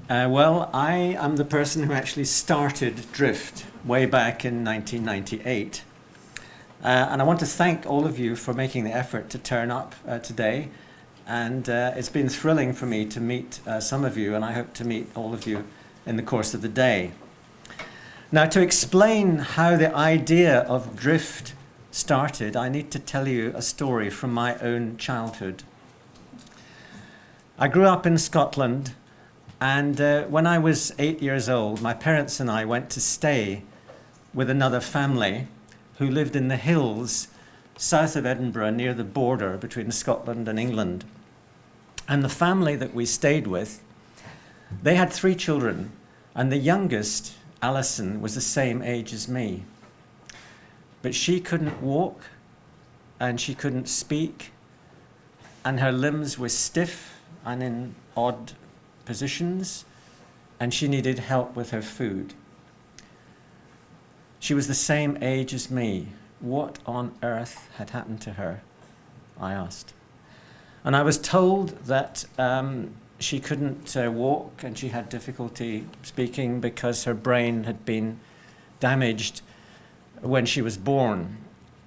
Well, I am the person who actually started Drift way back in 1998. And I want to thank all of you for making the effort to turn up today. And it's been thrilling for me to meet some of you, and I hope to meet all of you in the course of the day. Now, to explain how the idea of Drift started, I need to tell you a story from my own childhood. I grew up in Scotland, and when I was 8 years old, my parents and I went to stay with another family who lived in the hills south of Edinburgh near the border between Scotland and England. And the family that we stayed with, they had 3 children, and the youngest, Alison, was the same age as me. But she couldn't walk, and she couldn't speak, and her limbs were stiff and in odd positions, and she needed help with her food. She was the same age as me. What on earth had happened to her? I asked. And I was told that she couldn't walk and she had difficulty speaking because her brain had been damaged when she was born,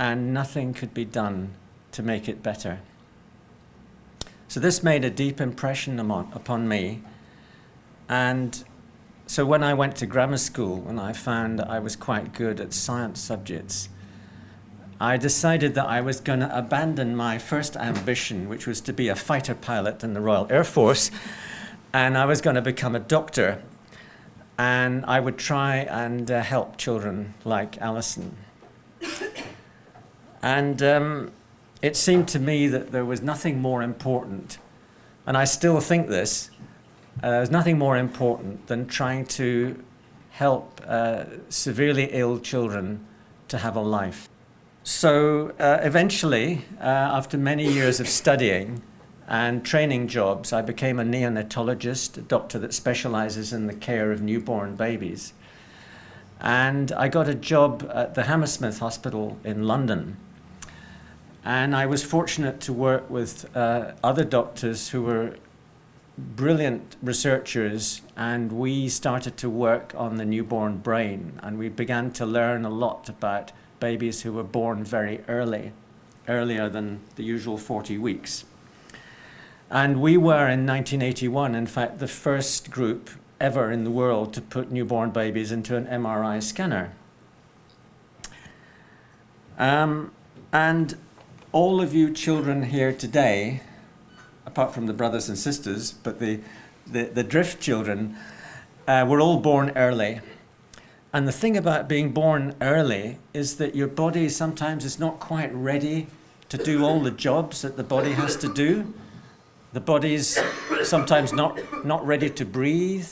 and nothing could be done to make it better. So this made a deep impression upon me. And so when I went to grammar school and I found that I was quite good at science subjects, I decided that I was going to abandon my first ambition, which was to be a fighter pilot in the Royal Air Force, and I was going to become a doctor, and I would try and help children like Alison. And it seemed to me that there was nothing more important, and I still think this, there's nothing more important than trying to help severely ill children to have a life. So eventually, after many years of studying and training jobs, I became a neonatologist, a doctor that specializes in the care of newborn babies. And I got a job at the Hammersmith Hospital in London. And I was fortunate to work with other doctors who were brilliant researchers, and we started to work on the newborn brain, and we began to learn a lot about babies who were born very early, earlier than the usual 40 weeks. And we were in 1981, in fact, the first group ever in the world to put newborn babies into an MRI scanner. And all of you children here today, apart from the brothers and sisters, but the Drift children, were all born early. And the thing about being born early is that your body sometimes is not quite ready to do all the jobs that the body has to do. The body's sometimes not ready to breathe,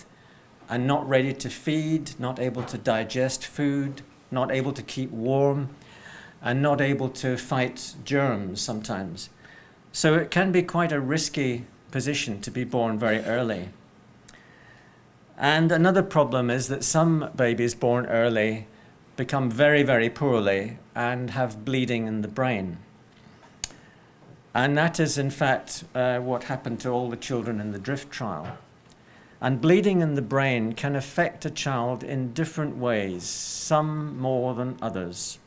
and not ready to feed, not able to digest food, not able to keep warm, and not able to fight germs sometimes. So it can be quite a risky position to be born very early. And another problem is that some babies born early become very, very poorly and have bleeding in the brain. And that is, in fact, what happened to all the children in the Drift trial. And bleeding in the brain can affect a child in different ways, some more than others.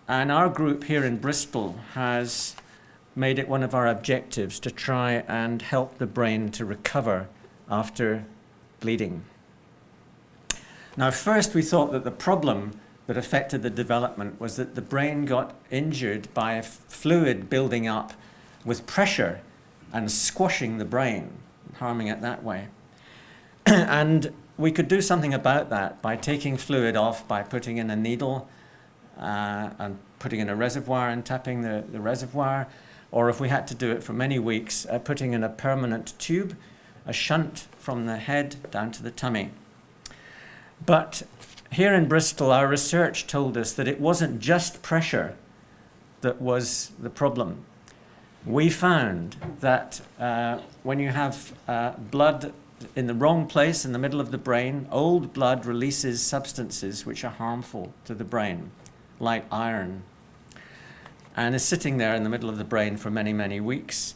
And our group here in Bristol has made it one of our objectives to try and help the brain to recover after bleeding. Now, first we thought that the problem that affected the development was that the brain got injured by a fluid building up with pressure and squashing the brain, harming it that way. And we could do something about that by taking fluid off, by putting in a needle and putting in a reservoir and tapping the reservoir, or if we had to do it for many weeks, putting in a permanent tube, a shunt from the head down to the tummy. But here in Bristol, our research told us that it wasn't just pressure that was the problem. We found that when you have blood in the wrong place in the middle of the brain, old blood releases substances which are harmful to the brain, like iron, and is sitting there in the middle of the brain for many, many weeks.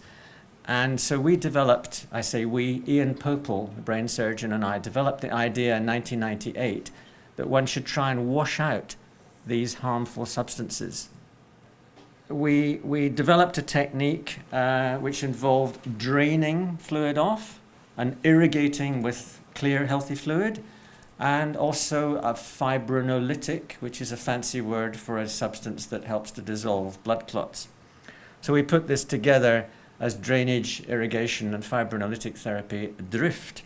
And so we developed, I say we, Ian Popel, the brain surgeon, and I developed the idea in 1998 that one should try and wash out these harmful substances. We developed a technique which involved draining fluid off and irrigating with clear, healthy fluid, and also a fibrinolytic, which is a fancy word for a substance that helps to dissolve blood clots. So we put this together as drainage, irrigation, and fibrinolytic therapy, DRIFT.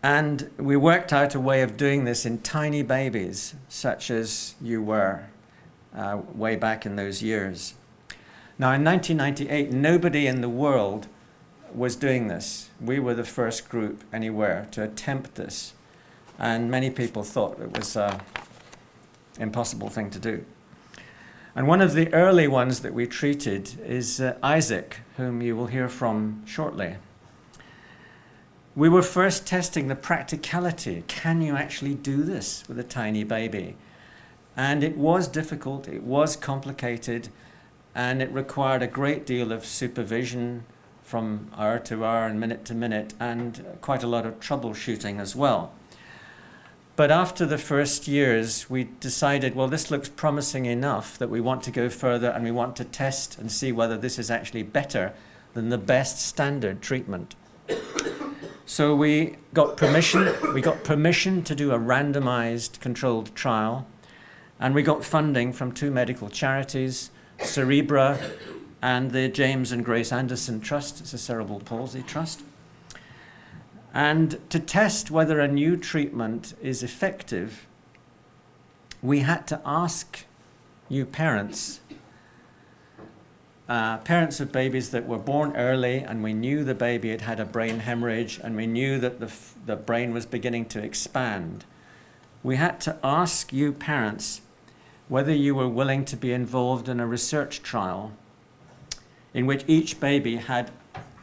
And we worked out a way of doing this in tiny babies, such as you were way back in those years. Now, in 1998, nobody in the world was doing this. We were the first group anywhere to attempt this, and many people thought it was an impossible thing to do. And one of the early ones that we treated is Isaac, whom you will hear from shortly. We were first testing the practicality. Can you actually do this with a tiny baby? And it was difficult, it was complicated, and it required a great deal of supervision from hour to hour and minute to minute, and quite a lot of troubleshooting as well. But after the first years, we decided, well, this looks promising enough that we want to go further, and we want to test and see whether this is actually better than the best standard treatment. So we got permission to do a randomized controlled trial, and we got funding from 2 medical charities, Cerebra and the James and Grace Anderson Trust. It's a cerebral palsy trust. And to test whether a new treatment is effective, we had to ask you parents, parents of babies that were born early, and we knew the baby had had a brain hemorrhage, and we knew that the brain was beginning to expand. We had to ask you parents whether you were willing to be involved in a research trial in which each baby had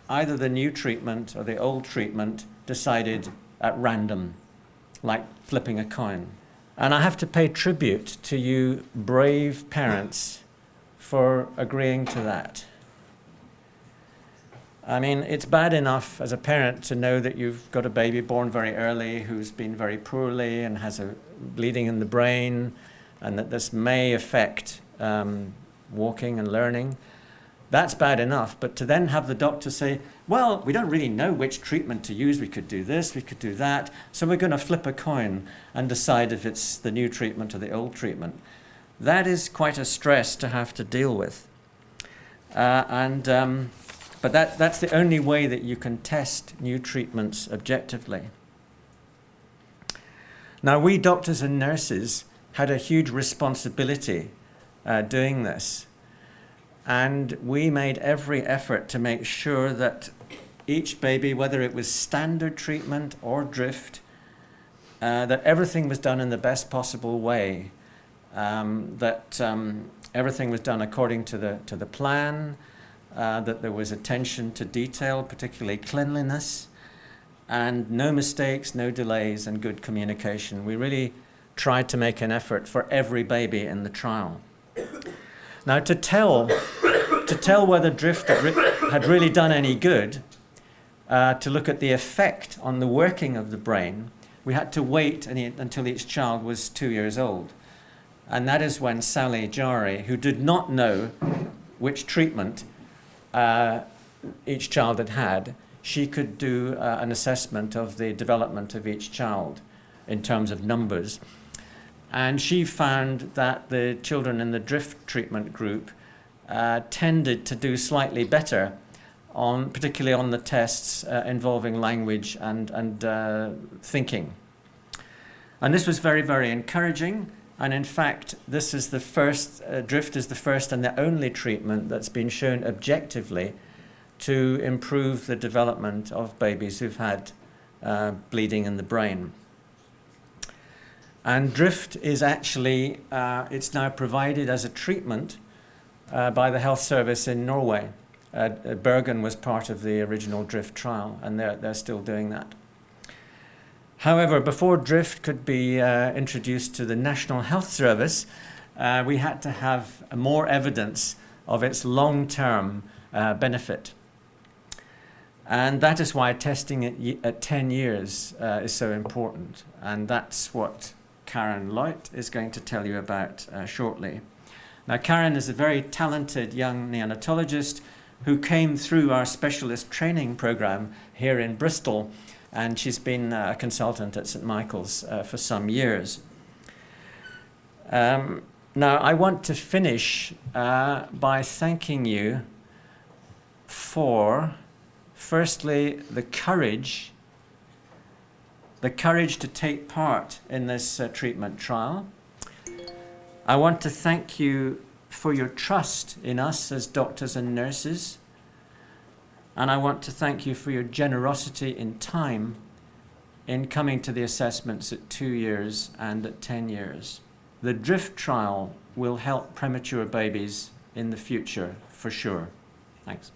either the new treatment or the old treatment decided at random, like flipping a coin. And I have to pay tribute to you brave parents for agreeing to that. I mean, it's bad enough as a parent to know that you've got a baby born very early who's been very poorly and has a bleeding in the brain, and that this may affect walking and learning. That's bad enough, but to then have the doctor say, well, we don't really know which treatment to use. We could do this, we could do that, so we're going to flip a coin and decide if it's the new treatment or the old treatment. That is quite a stress to have to deal with. But that's the only way that you can test new treatments objectively. Now, we doctors and nurses had a huge responsibility doing this. And we made every effort to make sure that each baby, whether it was standard treatment or drift, that everything was done in the best possible way, that everything was done according to the plan, that there was attention to detail, particularly cleanliness, and no mistakes, no delays, and good communication. We really tried to make an effort for every baby in the trial. Now, to tell whether drift had really done any good, to look at the effect on the working of the brain, we had to wait until each child was 2 years old. And that is when Sally Jari, who did not know which treatment each child had, she could do an assessment of the development of each child in terms of numbers. And she found that the children in the drift treatment group tended to do slightly better, particularly on the tests involving language and thinking. And this was very, very encouraging. And in fact, this is the first, drift is the first and the only treatment that's been shown objectively to improve the development of babies who've had bleeding in the brain. And drift is actually, it's now provided as a treatment by the health service in Norway. Bergen was part of the original drift trial, and they're still doing that. However, before drift could be introduced to the National Health Service, we had to have more evidence of its long-term benefit. And that is why testing at 10 years is so important. And that's what Karen Leut is going to tell you about shortly. Now, Karen is a very talented young neonatologist who came through our specialist training program here in Bristol, and she's been a consultant at St Michael's for some years. Now, I want to finish by thanking you for, firstly, the courage to take part in this treatment trial. I want to thank you for your trust in us as doctors and nurses. And I want to thank you for your generosity in time in coming to the assessments at 2 years and at 10 years. The DRIFT trial will help premature babies in the future, for sure. Thanks.